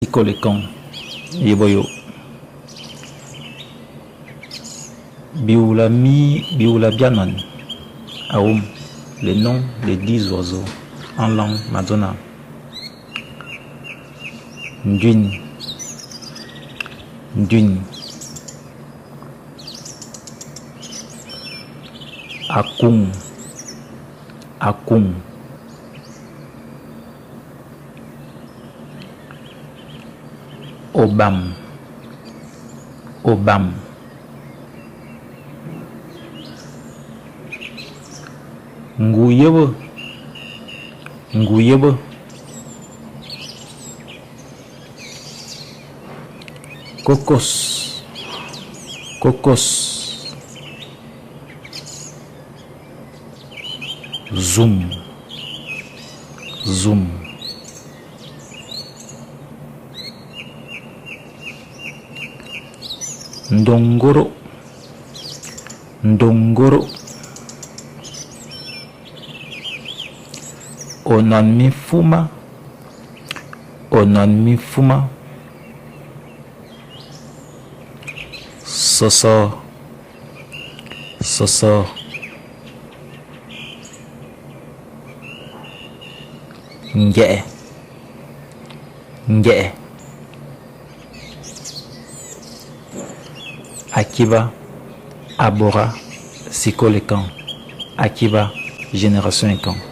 Sikolekan, Yeboyo. Bioula Bianon, Aoum, les noms des 10 oiseaux en langue Madonna. Ndune, Ndune. Akung, Akung. Obam, Obam. Nguyebe, Nguyebe. Kokos, Kokos. Zoom, Zoom. Ndongoro, Ndongoro. Onan mifuma, Onan mifuma. Soso, Soso. Nge, Nge. Akiba, Abora, Sikolekan. Akiba, Génération Ekan.